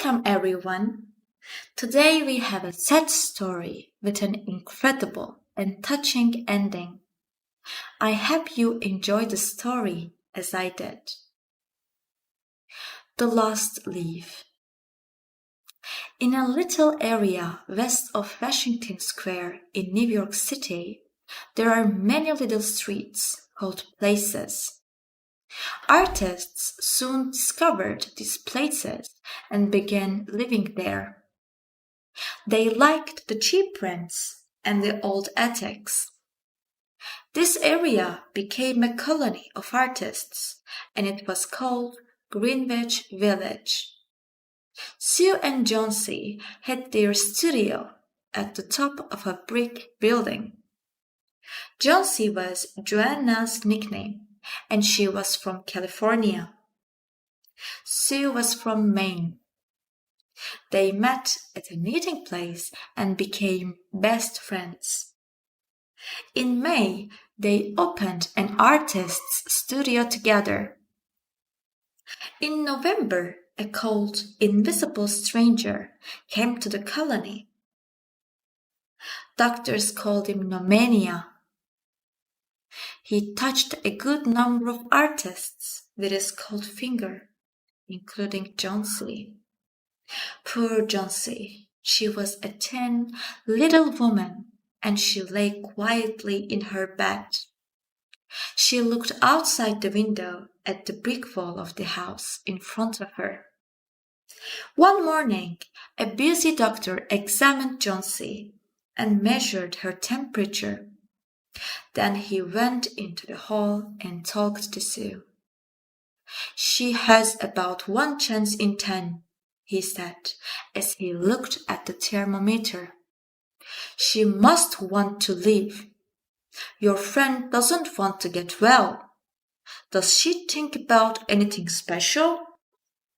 Welcome everyone. Today we have a sad story with an incredible and touching ending. I hope you enjoy the story as I did. The Lost Leaf. In a little area west of Washington Square in New York City, there are many little streets called places. Artists soon discovered these places and began living there. They liked the cheap rents and the old attics. This area became a colony of artists, and it was called Greenwich Village. Sue and Johnsy had their studio at the top of a brick building. Johnsy was Joanna's nickname, and she was from California. Sue was from Maine. They met at a meeting place and became best friends. In May, they opened an artist's studio together. In November, a cold, invisible stranger came to the colony. Doctors called him pneumonia. He touched a good number of artists with his cold finger, including Johnsy. Poor Johnsy, she was a thin, little woman, and she lay quietly in her bed. She looked outside the window at the brick wall of the house in front of her. One morning, a busy doctor examined Johnsy and measured her temperature. Then he went into the hall and talked to Sue. "She has about 1 chance in 10, he said, as he looked at the thermometer. "She must want to live. Your friend doesn't want to get well. Does she think about anything special?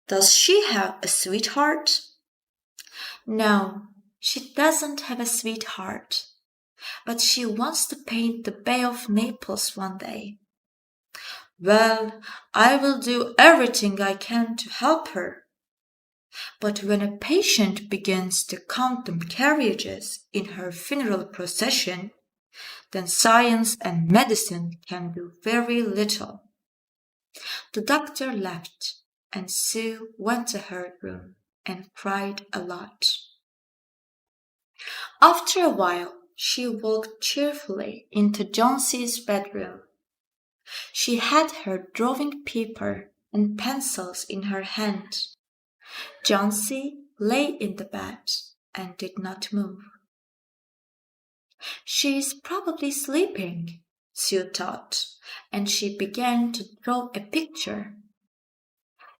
Does she have a sweetheart?" "No, she doesn't have a sweetheart, but she wants to paint the Bay of Naples one day." "Well, I will do everything I can to help her. But when a patient begins to count the carriages in her funeral procession, then science and medicine can do very little." The doctor left, and Sue went to her room and cried a lot. After a while, she walked cheerfully into Johnsy's bedroom. She had her drawing paper and pencils in her hand. Johnsy lay in the bed and did not move. "She is probably sleeping," Sue thought, and she began to draw a picture.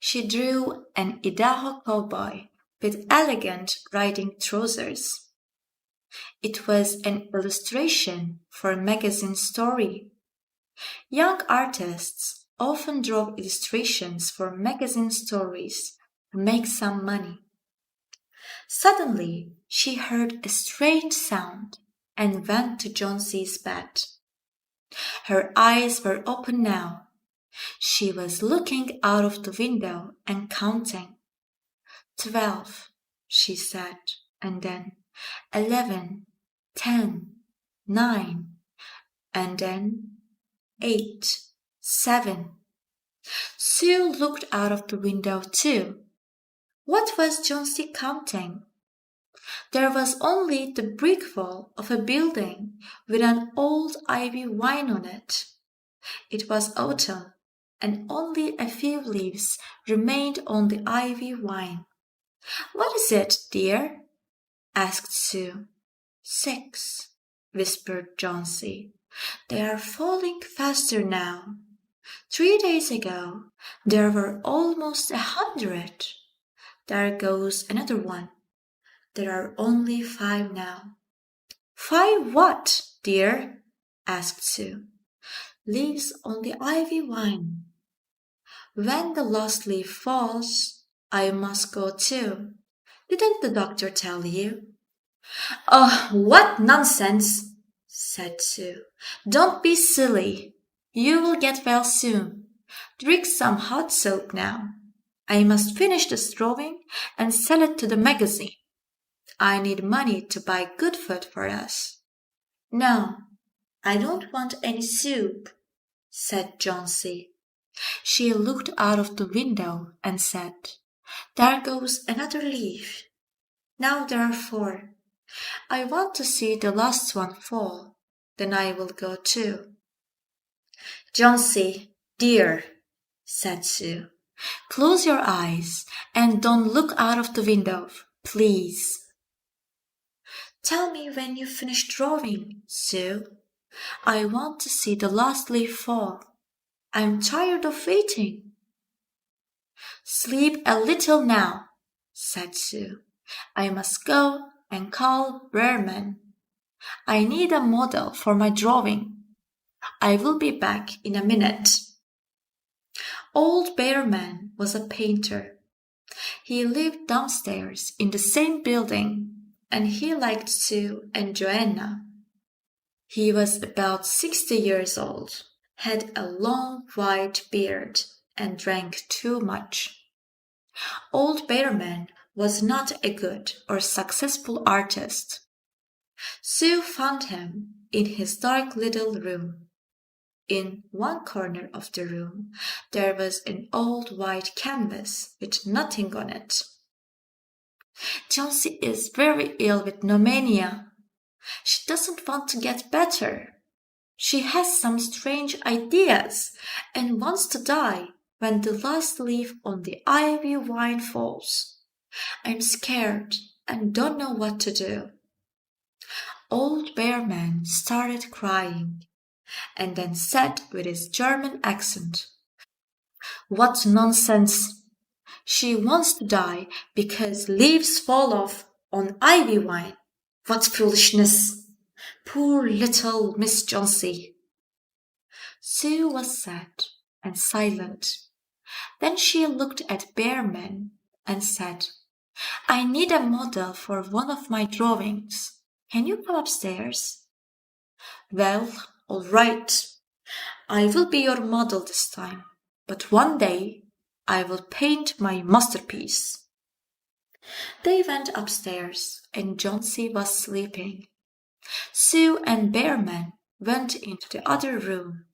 She drew an Idaho cowboy with elegant riding trousers. It was an illustration for a magazine story. Young artists often draw illustrations for magazine stories to make some money. Suddenly, she heard a strange sound and went to Johnsy's bed. Her eyes were open now. She was looking out of the window and counting. 12, she said, and then 11, 10, 9, and then 8, 7. Sue looked out of the window too. What was Johnsy counting? There was only the brick wall of a building with an old ivy vine on it. It was autumn, and only a few leaves remained on the ivy vine. "What is it, dear?" asked Sue. 6, whispered Johnsy. "They are falling faster now. 3 days ago there were almost 100. There goes another one. There are only 5 now." "5 what, dear?" asked Sue. "Leaves on the ivy vine. When the last leaf falls, I must go too. Didn't the doctor tell you?" "Oh, what nonsense!" said Sue. "Don't be silly. You will get well soon. Drink some hot soap now." I must finish this drawing and sell it to the magazine. I need money to buy good food for us. No, I don't want any soup, said Johnsy. She looked out of the window and said, There goes another leaf. Now there are 4. I want to see the last one fall. Then I will go too. Johnsy, dear, said Sue, close your eyes and don't look out of the window, please. Tell me when you finish drawing, Sue. I want to see the last leaf fall. I'm tired of waiting. Sleep a little now, said Sue. I must go and call Bearman. I need a model for my drawing. I will be back in a minute. Old Bearman was a painter. He lived downstairs in the same building, and he liked Sue and Joanna. He was about 60 years old, had a long white beard, and drank too much. Old Bearman was not a good or successful artist. Sue found him in his dark little room. In one corner of the room there was an old white canvas with nothing on it. Johnsy is very ill with pneumonia. She doesn't want to get better. She has some strange ideas and wants to die when the last leaf on the ivy vine falls. I'm scared and don't know what to do. Old Bearman started crying and then said with his German accent, What nonsense! She wants to die because leaves fall off on ivy vine. What foolishness! Poor little Miss Johnsy. Sue was sad and silent. Then she looked at Bearman and said, I need a model for one of my drawings. Can you come upstairs? Well, all right. I will be your model this time, but one day I will paint my masterpiece. They went upstairs, and Johnsy was sleeping. Sue and Bearman went into the other room.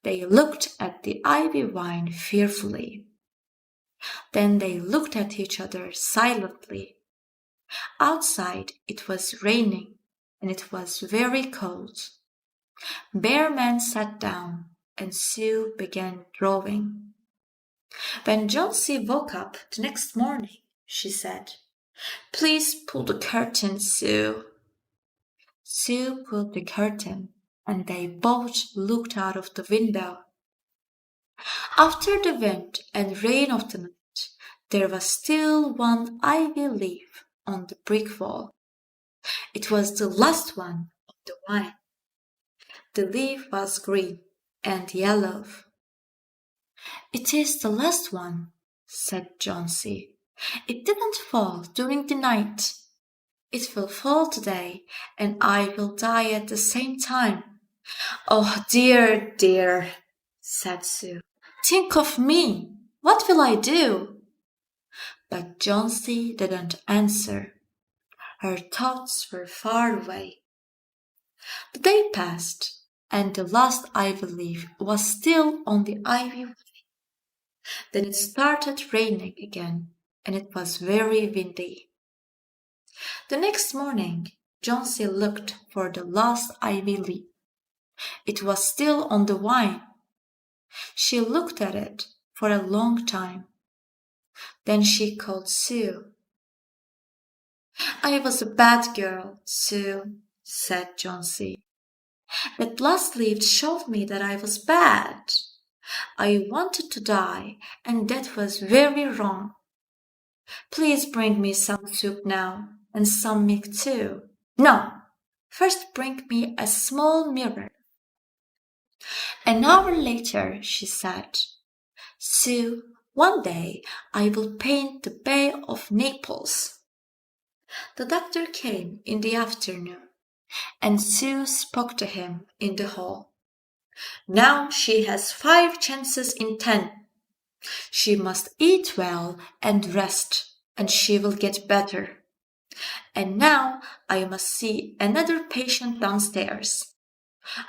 They looked at the ivy vine fearfully. Then they looked at each other silently. Outside it was raining, and it was very cold. Bearman sat down, and Sue began drawing. When Johnsy woke up the next morning, she said, Please pull the curtain, Sue. Sue pulled the curtain, and they both looked out of the window. After the wind and rain of the night, there was still one ivy leaf on the brick wall. It was the last one of the vine. The leaf was green and yellow. It is the last one, said Johnsy. It didn't fall during the night. It will fall today, and I will die at the same time. Oh, dear, dear, said Sue. Think of me. What will I do? But Johnsy didn't answer. Her thoughts were far away. The day passed, and the last ivy leaf was still on the ivy vine. Then it started raining again, and it was very windy. The next morning, Johnsy looked for the last ivy leaf. It was still on the vine. She looked at it for a long time. Then she called Sue. I was a bad girl, Sue, said Johnsy. That last leaf showed me that I was bad. I wanted to die, and that was very wrong. Please bring me some soup now, and some milk too. No, first bring me a small mirror. An hour later she said, Sue, one day I will paint the Bay of Naples. The doctor came in the afternoon, and Sue spoke to him in the hall. Now she has 5 chances in 10, She must eat well and rest, and she will get better. And now I must see another patient downstairs.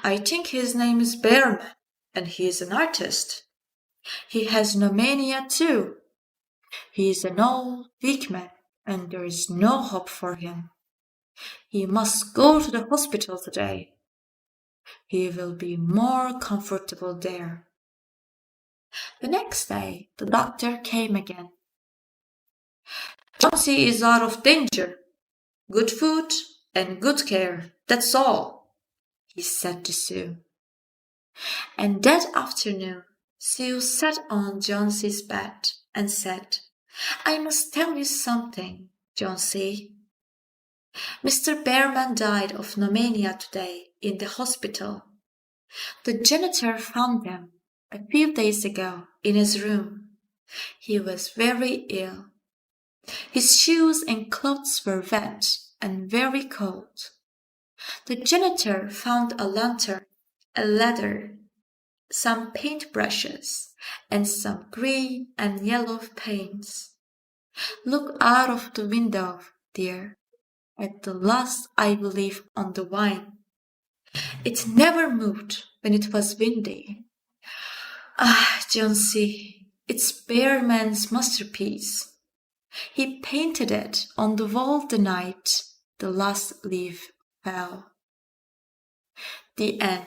I think his name is Bearman, and he is an artist. He has pneumonia too. He is an old, weak man, and there is no hope for him. He must go to the hospital today. He will be more comfortable there. The next day, the doctor came again. Jonesy is out of danger. Good food and good care, that's all, he said to Sue. And that afternoon, Sue sat on Jonesy's bed and said, I must tell you something, Jonesy. Mr. Bearman died of pneumonia today in the hospital. The janitor found him a few days ago in his room. He was very ill. His shoes and clothes were wet and very cold. The janitor found a lantern, a ladder, some paintbrushes, and some green and yellow paints. Look out of the window, dear, at the last I believe on the vine. It never moved when it was windy. Ah, Jonesy, it's Bearman's masterpiece. He painted it on the wall the night the last leaf fell. The end.